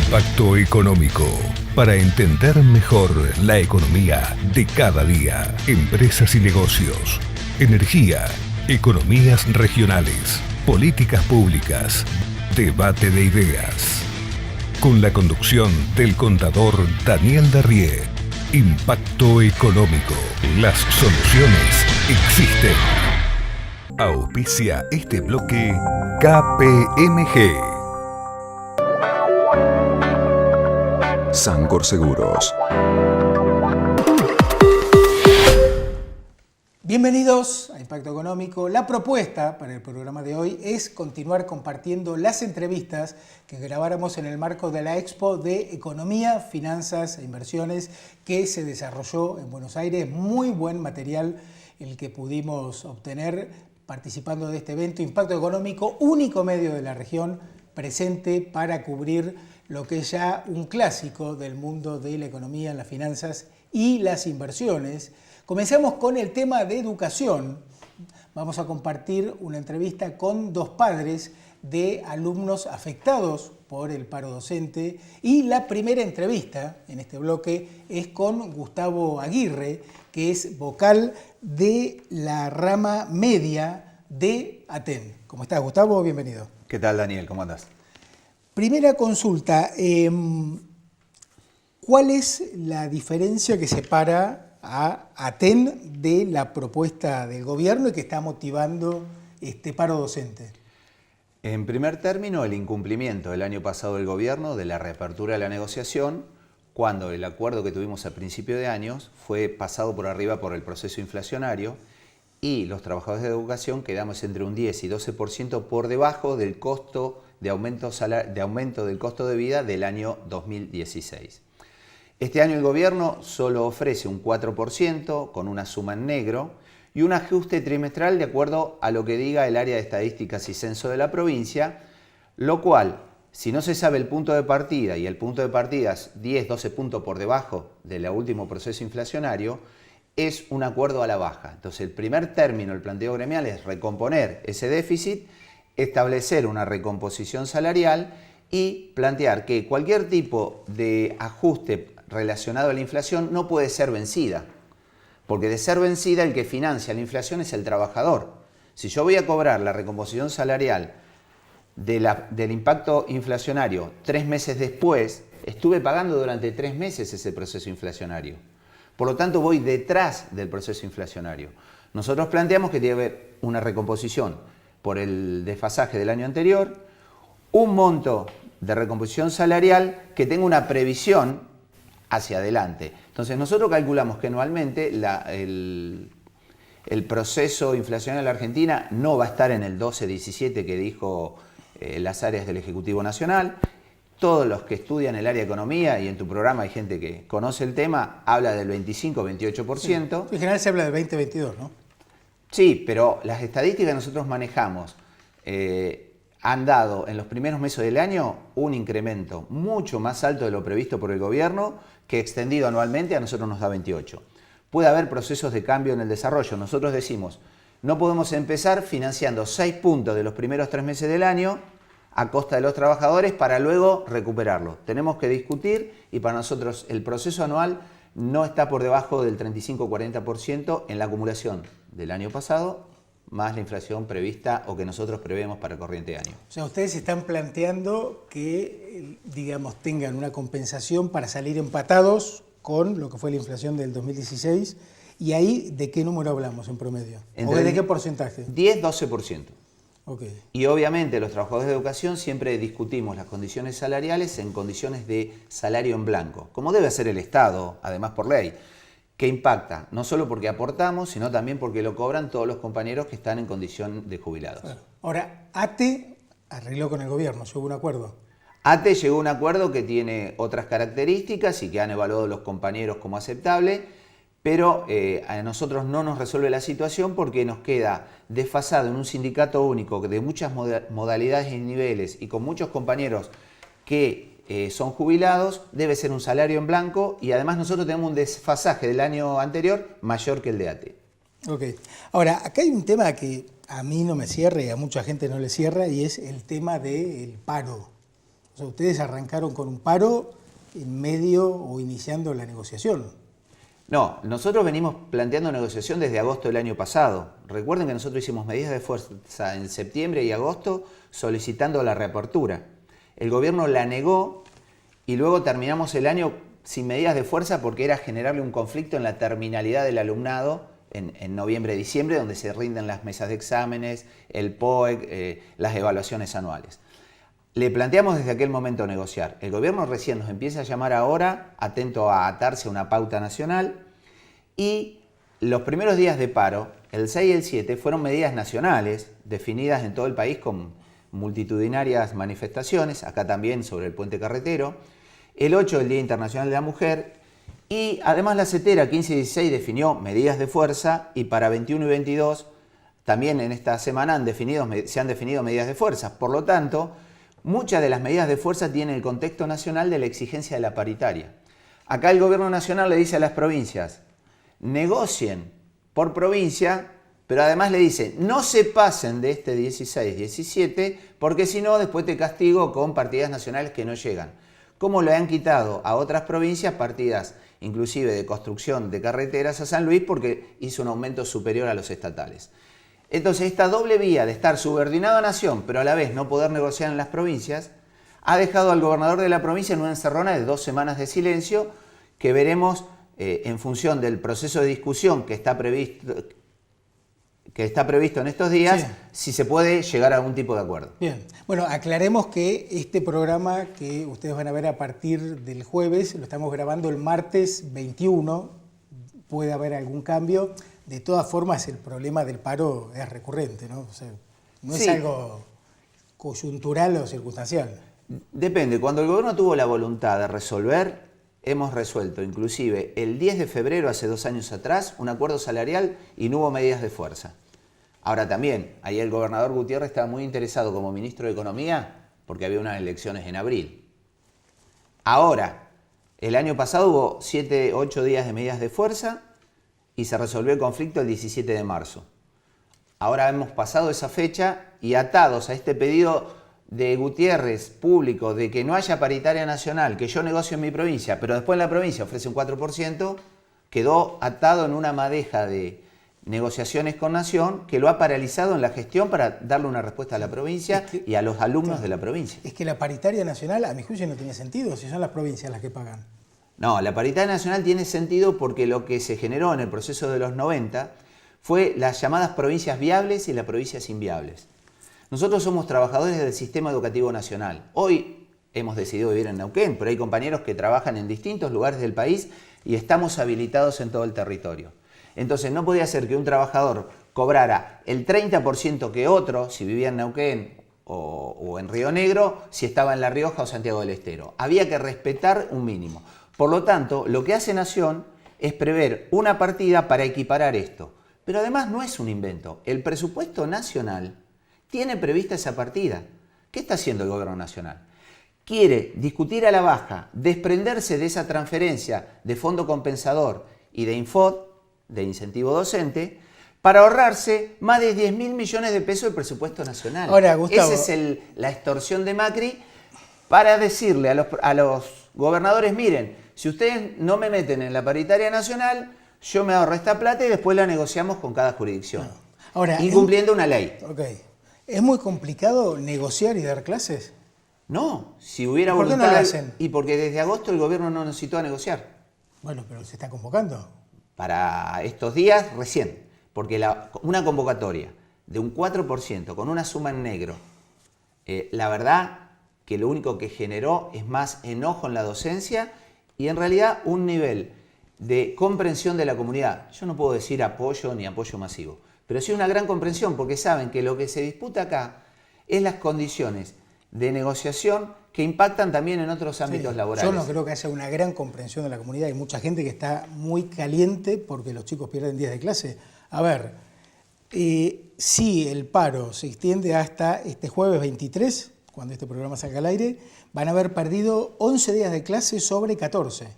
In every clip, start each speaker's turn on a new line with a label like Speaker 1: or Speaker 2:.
Speaker 1: Impacto Económico. Para entender mejor la economía de cada día, empresas y negocios, energía, economías regionales, políticas públicas, debate de ideas. Con la conducción del contador Daniel Darrié. Impacto Económico. Las soluciones existen. Auspicia este bloque KPMG. Sancor Seguros.
Speaker 2: Bienvenidos a Impacto Económico. La propuesta para el programa de hoy es continuar compartiendo las entrevistas que grabáramos en el marco de la Expo de Economía, Finanzas e Inversiones que se desarrolló en Buenos Aires. Muy buen material el que pudimos obtener participando de este evento. Impacto Económico, único medio de la región presente para cubrir lo que es ya un clásico del mundo de la economía, las finanzas y las inversiones. Comencemos con el tema de educación. Vamos a compartir una entrevista con dos padres de alumnos afectados por el paro docente y la primera entrevista en este bloque es con Gustavo Aguirre, que es vocal de la rama media de ATEN. ¿Cómo estás, Gustavo? Bienvenido.
Speaker 3: ¿Qué tal, Daniel? ¿Cómo andás?
Speaker 2: Primera consulta, ¿cuál es la diferencia que separa a ATEN de la propuesta del gobierno y que está motivando este paro docente?
Speaker 3: En primer término, el incumplimiento del año pasado del gobierno de la reapertura de la negociación, cuando el acuerdo que tuvimos a principio de años fue pasado por arriba por el proceso inflacionario y los trabajadores de educación quedamos entre un 10 y 12% por debajo del costo de aumento del costo de vida del año 2016. Este año el gobierno solo ofrece un 4% con una suma en negro y un ajuste trimestral de acuerdo a lo que diga el área de estadísticas y censo de la provincia, lo cual, si no se sabe el punto de partida y el punto de partida es 10-12 puntos por debajo del último proceso inflacionario, es un acuerdo a la baja. Entonces el primer término del planteo gremial es recomponer ese déficit, establecer una recomposición salarial y plantear que cualquier tipo de ajuste relacionado a la inflación no puede ser vencida, porque de ser vencida el que financia la inflación es el trabajador. Si yo voy a cobrar la recomposición salarial del impacto inflacionario 3 meses después, estuve pagando durante 3 meses ese proceso inflacionario. Por lo tanto, voy detrás del proceso inflacionario. Nosotros planteamos que tiene que haber una recomposición por el desfasaje del año anterior, un monto de recomposición salarial que tenga una previsión hacia adelante. Entonces nosotros calculamos que anualmente el proceso inflacionario en la Argentina no va a estar en el 12-17 que dijo las áreas del Ejecutivo Nacional. Todos los que estudian el área de economía, y en tu programa hay gente que conoce el tema, habla del 25-28%.
Speaker 2: Sí. En general se habla del 2022, ¿no?
Speaker 3: Sí, pero las estadísticas que nosotros manejamos han dado en los primeros meses del año un incremento mucho más alto de lo previsto por el gobierno, que extendido anualmente a nosotros nos da 28. Puede haber procesos de cambio en el desarrollo. Nosotros decimos, no podemos empezar financiando 6 puntos de los primeros 3 meses del año a costa de los trabajadores para luego recuperarlo. Tenemos que discutir y para nosotros el proceso anual no está por debajo del 35-40% en la acumulación del año pasado, más la inflación prevista o que nosotros prevemos para el corriente año.
Speaker 2: O sea, ustedes están planteando que, digamos, tengan una compensación para salir empatados con lo que fue la inflación del 2016, y ahí, ¿de qué número hablamos en promedio? ¿O de qué porcentaje?
Speaker 3: 10-12%.
Speaker 2: Okay.
Speaker 3: Y obviamente los trabajadores de educación siempre discutimos las condiciones salariales en condiciones de salario en blanco, como debe hacer el Estado, además por ley, que impacta no solo porque aportamos, sino también porque lo cobran todos los compañeros que están en condición de jubilados.
Speaker 2: Claro. Ahora, ATE arregló con el gobierno, llegó a un acuerdo.
Speaker 3: ATE llegó a un acuerdo que tiene otras características y que han evaluado los compañeros como aceptable, pero a nosotros no nos resuelve la situación porque nos queda desfasado en un sindicato único de muchas modalidades y niveles y con muchos compañeros que son jubilados, debe ser un salario en blanco y además nosotros tenemos un desfasaje del año anterior mayor que el de ATE.
Speaker 2: Ok. Ahora, acá hay un tema que a mí no me cierra y a mucha gente no le cierra y es el tema del paro. O sea, ustedes arrancaron con un paro en medio o iniciando la negociación.
Speaker 3: No, nosotros venimos planteando negociación desde agosto del año pasado. Recuerden que nosotros hicimos medidas de fuerza en septiembre y agosto solicitando la reapertura. El gobierno la negó y luego terminamos el año sin medidas de fuerza porque era generarle un conflicto en la terminalidad del alumnado en noviembre, diciembre, donde se rinden las mesas de exámenes, el POEC, las evaluaciones anuales. Le planteamos desde aquel momento negociar. El gobierno recién nos empieza a llamar ahora, atento a atarse a una pauta nacional, y los primeros días de paro, el 6 y el 7, fueron medidas nacionales definidas en todo el país con multitudinarias manifestaciones, acá también sobre el puente carretero. El 8, el Día Internacional de la Mujer, y además la CETERA 15 y 16 definió medidas de fuerza, y para 21 y 22 también en esta semana se han definido medidas de fuerza. Por lo tanto, muchas de las medidas de fuerza tienen el contexto nacional de la exigencia de la paritaria. Acá el gobierno nacional le dice a las provincias, negocien por provincia, pero además le dice, no se pasen de este 16-17, porque si no, después te castigo con partidas nacionales que no llegan. Como le han quitado a otras provincias partidas, inclusive de construcción de carreteras a San Luis, porque hizo un aumento superior a los estatales. Entonces, esta doble vía de estar subordinado a Nación, pero a la vez no poder negociar en las provincias, ha dejado al gobernador de la provincia en una encerrona de 2 semanas de silencio, que veremos en función del proceso de discusión que está previsto en estos días, sí, si se puede llegar a algún tipo de acuerdo.
Speaker 2: Bien, bueno, aclaremos que este programa que ustedes van a ver a partir del jueves, lo estamos grabando el martes 21, puede haber algún cambio. De todas formas, el problema del paro es recurrente, ¿no? O sea, no es algo coyuntural o circunstancial.
Speaker 3: Depende. Cuando el gobierno tuvo la voluntad de resolver, hemos resuelto, inclusive el 10 de febrero, hace 2 años atrás, un acuerdo salarial y no hubo medidas de fuerza. Ahora también, ahí el gobernador Gutiérrez estaba muy interesado como ministro de Economía porque había unas elecciones en abril. Ahora, el año pasado hubo 7, 8 días de medidas de fuerza y se resolvió el conflicto el 17 de marzo. Ahora hemos pasado esa fecha y atados a este pedido de Gutiérrez público de que no haya paritaria nacional, que yo negocio en mi provincia, pero después en la provincia ofrece un 4%, quedó atado en una madeja de negociaciones con Nación que lo ha paralizado en la gestión para darle una respuesta a la provincia y a los alumnos de la provincia.
Speaker 2: Es que la paritaria nacional, a mi juicio, no tiene sentido si son las provincias las que pagan.
Speaker 3: No, la paritaria nacional tiene sentido porque lo que se generó en el proceso de los 90 fue las llamadas provincias viables y las provincias inviables. Nosotros somos trabajadores del sistema educativo nacional. Hoy hemos decidido vivir en Neuquén, pero hay compañeros que trabajan en distintos lugares del país y estamos habilitados en todo el territorio. Entonces no podía ser que un trabajador cobrara el 30% que otro, si vivía en Neuquén o en Río Negro, si estaba en La Rioja o Santiago del Estero. Había que respetar un mínimo. Por lo tanto, lo que hace Nación es prever una partida para equiparar esto. Pero además no es un invento. El presupuesto nacional tiene prevista esa partida. ¿Qué está haciendo el gobierno nacional? Quiere discutir a la baja, desprenderse de esa transferencia de fondo compensador y de Infod, de incentivo docente, para ahorrarse más de 10.000 millones de pesos del presupuesto nacional.
Speaker 2: Ahora, Gustavo,
Speaker 3: esa es la extorsión de Macri para decirle a los gobernadores, miren, si ustedes no me meten en la paritaria nacional, yo me ahorro esta plata y después la negociamos con cada jurisdicción.
Speaker 2: Ahora,
Speaker 3: incumpliendo una ley.
Speaker 2: Okay. ¿Es muy complicado negociar y dar clases?
Speaker 3: No, si hubiera
Speaker 2: ¿Por
Speaker 3: voluntad.
Speaker 2: qué no lo hacen?
Speaker 3: Y porque desde agosto el gobierno no necesitó negociar.
Speaker 2: Bueno, pero se está convocando.
Speaker 3: Para estos días, recién. Porque una convocatoria de un 4% con una suma en negro, la verdad que lo único que generó es más enojo en la docencia y en realidad un nivel de comprensión de la comunidad. Yo no puedo decir apoyo ni apoyo masivo, pero sí una gran comprensión porque saben que lo que se disputa acá es las condiciones de negociación que impactan también en otros ámbitos laborales.
Speaker 2: Yo no creo que haya una gran comprensión de la comunidad. Hay mucha gente que está muy caliente porque los chicos pierden días de clase. A ver, si el paro se extiende hasta este jueves 23, cuando este programa salga al aire, van a haber perdido 11 días de clase sobre 14.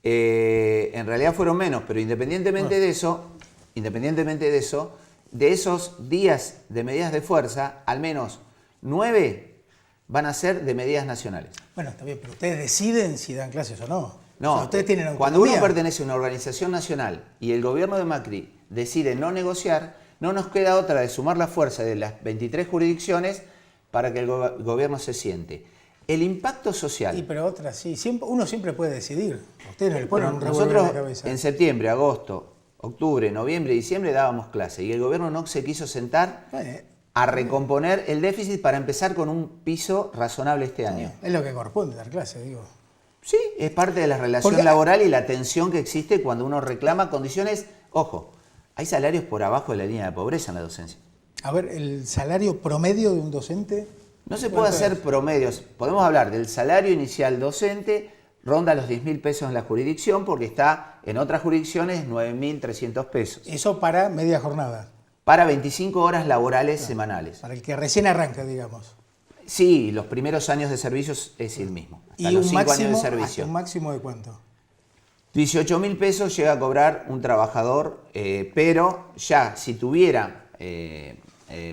Speaker 3: En realidad fueron menos, pero independientemente de eso, de esos días de medidas de fuerza, al menos 9 van a ser de medidas nacionales.
Speaker 2: Bueno, está bien, pero ustedes deciden si dan clases o no.
Speaker 3: No,
Speaker 2: o sea, ustedes tienen autonomía.
Speaker 3: Cuando uno pertenece a una organización nacional y el gobierno de Macri decide no negociar, no nos queda otra de sumar la fuerza de las 23 jurisdicciones para que el gobierno se siente. El impacto social...
Speaker 2: Sí, pero otras sí. Uno siempre puede decidir. Ustedes no le ponen un revólver en
Speaker 3: nosotros
Speaker 2: la cabeza.
Speaker 3: En septiembre, agosto, octubre, noviembre y diciembre dábamos clase y el gobierno no se quiso sentar a recomponer el déficit para empezar con un piso razonable este año.
Speaker 2: Es lo que corresponde dar clase, digo.
Speaker 3: Sí, es parte de la relación laboral y la tensión que existe cuando uno reclama condiciones. Ojo, hay salarios por abajo de la línea de pobreza en la docencia.
Speaker 2: A ver, el salario promedio de un docente...
Speaker 3: No se puede hacer promedios. Podemos hablar del salario inicial docente, ronda los 10.000 pesos en la jurisdicción, porque está en otras jurisdicciones 9.300 pesos.
Speaker 2: Eso para media jornada.
Speaker 3: Para 25 horas laborales semanales.
Speaker 2: Para el que recién arranca, digamos.
Speaker 3: Sí, los primeros años de servicios es el mismo. Hasta
Speaker 2: ¿Y
Speaker 3: los
Speaker 2: un
Speaker 3: 5
Speaker 2: máximo,
Speaker 3: años de servicio.
Speaker 2: ¿un máximo de cuánto?
Speaker 3: 18.000 pesos llega a cobrar un trabajador, pero ya si tuviera,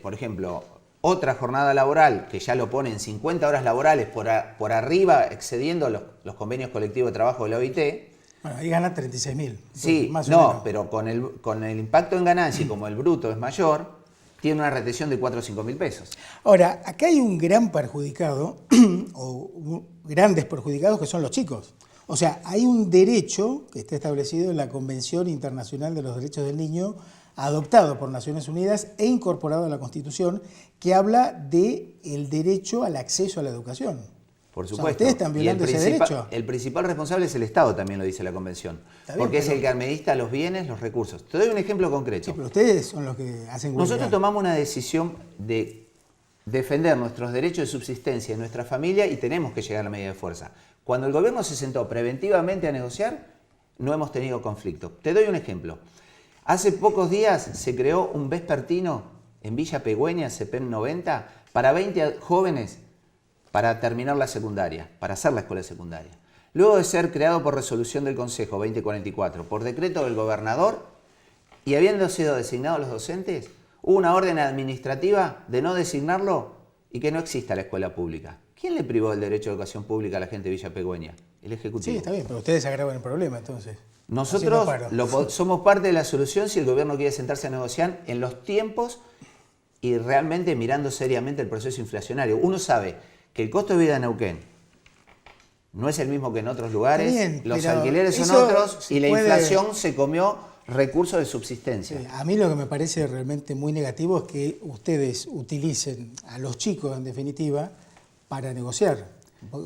Speaker 3: por ejemplo, otra jornada laboral que ya lo pone en 50 horas laborales por arriba, excediendo los convenios colectivos de trabajo de la OIT.
Speaker 2: Bueno, ahí gana 36.000.
Speaker 3: Sí,
Speaker 2: más o
Speaker 3: no,
Speaker 2: menos.
Speaker 3: pero con el impacto en ganancia y como el bruto es mayor, tiene una retención de 4 o 5.000 pesos.
Speaker 2: Ahora, acá hay un gran perjudicado, o grandes perjudicados, que son los chicos. O sea, hay un derecho que está establecido en la Convención Internacional de los Derechos del Niño, adoptado por Naciones Unidas e incorporado a la Constitución, que habla del derecho al acceso a la educación.
Speaker 3: Por supuesto.
Speaker 2: O sea, ustedes están violando ese derecho.
Speaker 3: El principal responsable es el Estado, también lo dice la Convención.
Speaker 2: Bien,
Speaker 3: porque es el que administra los bienes, los recursos. Te doy un ejemplo concreto.
Speaker 2: Sí, pero ustedes son los que hacen huelga.
Speaker 3: Nosotros tomamos una decisión de defender nuestros derechos de subsistencia en nuestra familia y tenemos que llegar a la medida de fuerza. Cuando el gobierno se sentó preventivamente a negociar, no hemos tenido conflicto. Te doy un ejemplo. Hace pocos días se creó un vespertino en Villa Pegüeña, CEPEM 90, para 20 jóvenes para terminar la secundaria, para hacer la escuela secundaria. Luego de ser creado por resolución del Consejo 2044, por decreto del gobernador, y habiendo sido designados los docentes, hubo una orden administrativa de no designarlo y que no exista la escuela pública. ¿Quién le privó del derecho a educación pública a la gente de Villa Pegüeña? El Ejecutivo.
Speaker 2: Sí, está bien, pero ustedes agravan el problema entonces.
Speaker 3: Nosotros somos parte de la solución si el gobierno quiere sentarse a negociar en los tiempos y realmente mirando seriamente el proceso inflacionario. Uno sabe que el costo de vida en Neuquén no es el mismo que en otros lugares,
Speaker 2: bien,
Speaker 3: los
Speaker 2: pero
Speaker 3: alquileres son
Speaker 2: eso
Speaker 3: otros y la
Speaker 2: puede...
Speaker 3: inflación se comió recursos de subsistencia.
Speaker 2: Sí, a mí lo que me parece realmente muy negativo es que ustedes utilicen a los chicos, en definitiva, para negociar.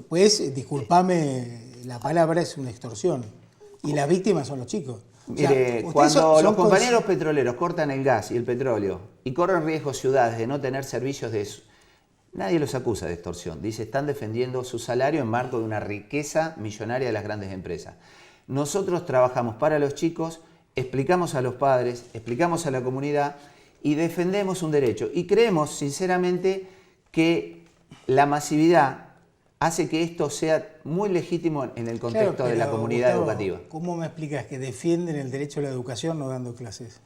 Speaker 2: Pues, discúlpame, la palabra es una extorsión. Y las víctimas son los chicos.
Speaker 3: Mire, cuando los compañeros petroleros cortan el gas y el petróleo y corren riesgo ciudades de no tener servicios de eso, nadie los acusa de extorsión. Dice, están defendiendo su salario en marco de una riqueza millonaria de las grandes empresas. Nosotros trabajamos para los chicos, explicamos a los padres, explicamos a la comunidad y defendemos un derecho. Y creemos, sinceramente, que la masividad hace que esto sea muy legítimo en el contexto de la comunidad educativa.
Speaker 2: ¿Cómo me explicas que defienden el derecho a la educación no dando clases?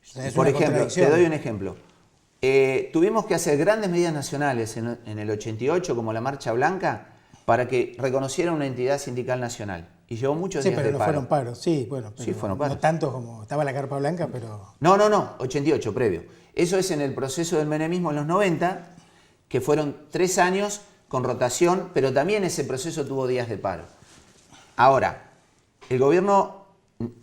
Speaker 2: O sea,
Speaker 3: por ejemplo, te doy un ejemplo. Tuvimos que hacer grandes medidas nacionales en el 88, como la Marcha Blanca, para que reconociera una entidad sindical nacional. Y llevó muchos días de paro.
Speaker 2: Sí, pero no fueron paros. Sí, bueno, pero
Speaker 3: sí, fueron paros.
Speaker 2: No tanto como estaba la Carpa Blanca, pero...
Speaker 3: No, 88, previo. Eso es en el proceso del menemismo en los 90, que fueron 3 años con rotación, pero también ese proceso tuvo días de paro. Ahora, el gobierno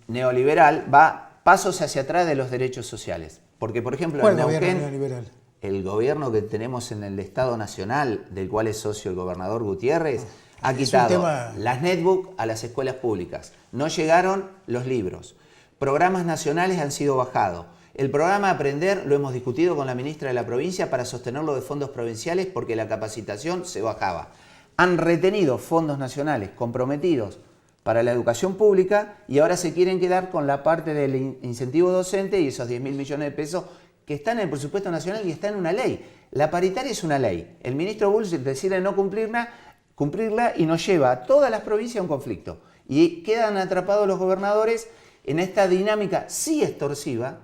Speaker 3: neoliberal va pasos hacia atrás de los derechos sociales. Porque, por ejemplo,
Speaker 2: ¿cuál
Speaker 3: en Neuquén,
Speaker 2: gobierno neoliberal?
Speaker 3: El gobierno que tenemos en el Estado Nacional, del cual es socio el gobernador Gutiérrez, ha quitado las netbook a las escuelas públicas. No llegaron los libros. Programas nacionales han sido bajados. El programa Aprender lo hemos discutido con la ministra de la provincia para sostenerlo de fondos provinciales porque la capacitación se bajaba. Han retenido fondos nacionales comprometidos para la educación pública y ahora se quieren quedar con la parte del incentivo docente y esos 10.000 millones de pesos que están en el presupuesto nacional y está en una ley. La paritaria es una ley. El ministro Bulls decide no cumplirla y nos lleva a todas las provincias a un conflicto. Y quedan atrapados los gobernadores en esta dinámica sí extorsiva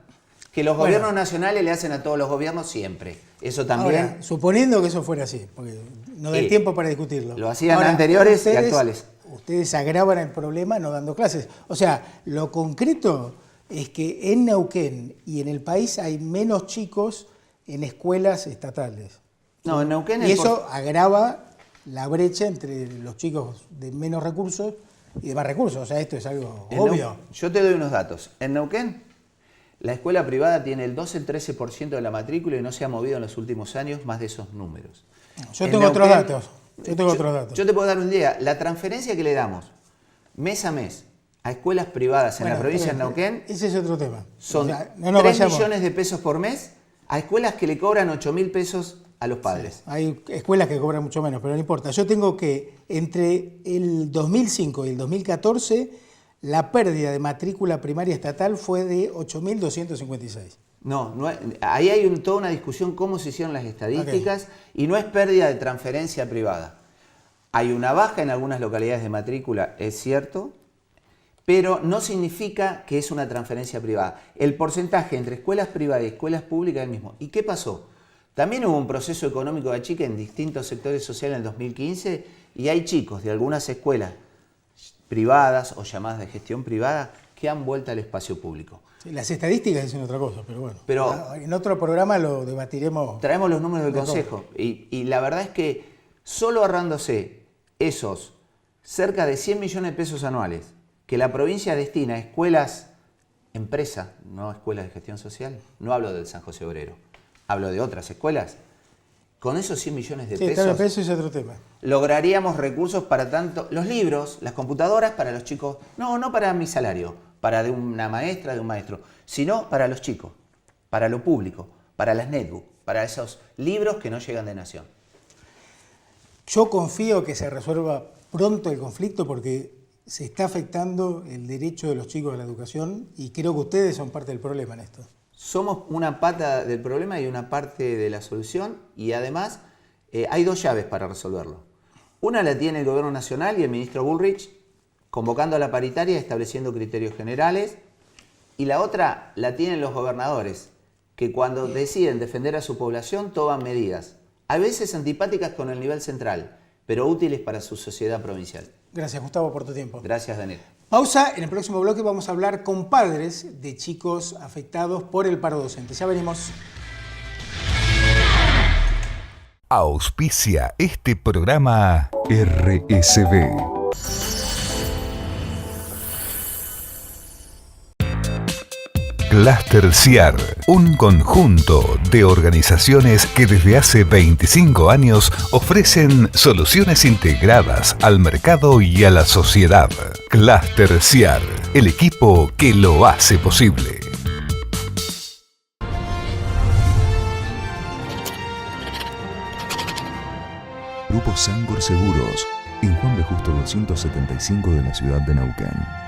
Speaker 3: que los gobiernos nacionales le hacen a todos los gobiernos siempre. Eso también...
Speaker 2: Ahora, suponiendo que eso fuera así, porque no da el tiempo para discutirlo.
Speaker 3: Lo hacían anteriores y actuales.
Speaker 2: Ustedes agravan el problema no dando clases. O sea, lo concreto es que en Neuquén y en el país hay menos chicos en escuelas estatales.
Speaker 3: No, en Neuquén...
Speaker 2: Y eso agrava la brecha entre los chicos de menos recursos y de más recursos. O sea, esto es algo obvio.
Speaker 3: Yo te doy unos datos. En Neuquén, la escuela privada tiene el 12-13% de la matrícula y no se ha movido en los últimos años más de esos números.
Speaker 2: Yo tengo otros datos.
Speaker 3: Yo te puedo dar una idea. La transferencia que le damos mes a mes a escuelas privadas en la provincia de Neuquén...
Speaker 2: Ese es otro tema.
Speaker 3: Son 3 millones de pesos por mes a escuelas que le cobran 8.000 pesos a los padres.
Speaker 2: Sí, hay escuelas que cobran mucho menos, pero no importa. Yo tengo que entre el 2005 y el 2014 la pérdida de matrícula primaria estatal fue de 8.256.
Speaker 3: No, ahí hay toda una discusión cómo se hicieron las estadísticas y no es pérdida de transferencia privada. Hay una baja en algunas localidades de matrícula, es cierto, pero no significa que es una transferencia privada. El porcentaje entre escuelas privadas y escuelas públicas es el mismo. ¿Y qué pasó? También hubo un proceso económico de achique en distintos sectores sociales en el 2015 y hay chicos de algunas escuelas privadas o llamadas de gestión privada que han vuelto al espacio público.
Speaker 2: Sí, las estadísticas dicen otra cosa, pero bueno.
Speaker 3: Pero
Speaker 2: en otro programa lo debatiremos.
Speaker 3: Traemos los números del Consejo y la verdad es que solo ahorrándose esos cerca de 100 millones de pesos anuales que la provincia destina a escuelas empresa, no escuelas de gestión social, no hablo del San José Obrero, hablo de otras escuelas, con esos 100 millones de pesos,
Speaker 2: claro, eso es otro tema.
Speaker 3: Lograríamos recursos para tanto los libros, las computadoras para los chicos, no para mi salario, para de una maestra, de un maestro, sino para los chicos, para lo público, para las netbooks, para esos libros que no llegan de nación.
Speaker 2: Yo confío que se resuelva pronto el conflicto porque se está afectando el derecho de los chicos a la educación y creo que ustedes son parte del problema en esto.
Speaker 3: Somos una pata del problema y una parte de la solución y además hay dos llaves para resolverlo. Una la tiene el Gobierno Nacional y el ministro Bullrich convocando a la paritaria y estableciendo criterios generales y la otra la tienen los gobernadores que cuando deciden defender a su población toman medidas, a veces antipáticas con el nivel central, pero útiles para su sociedad provincial.
Speaker 2: Gracias, Gustavo, por tu tiempo.
Speaker 3: Gracias, Daniel.
Speaker 2: Pausa. En el próximo bloque vamos a hablar con padres de chicos afectados por el paro docente. Ya venimos.
Speaker 1: Auspicia este programa RSB. Cluster CIAR, un conjunto de organizaciones que desde hace 25 años ofrecen soluciones integradas al mercado y a la sociedad. Cluster CIAR, el equipo que lo hace posible.
Speaker 4: Grupo Sangor Seguros, en Juan B. Justo 275 de la ciudad de Neuquén.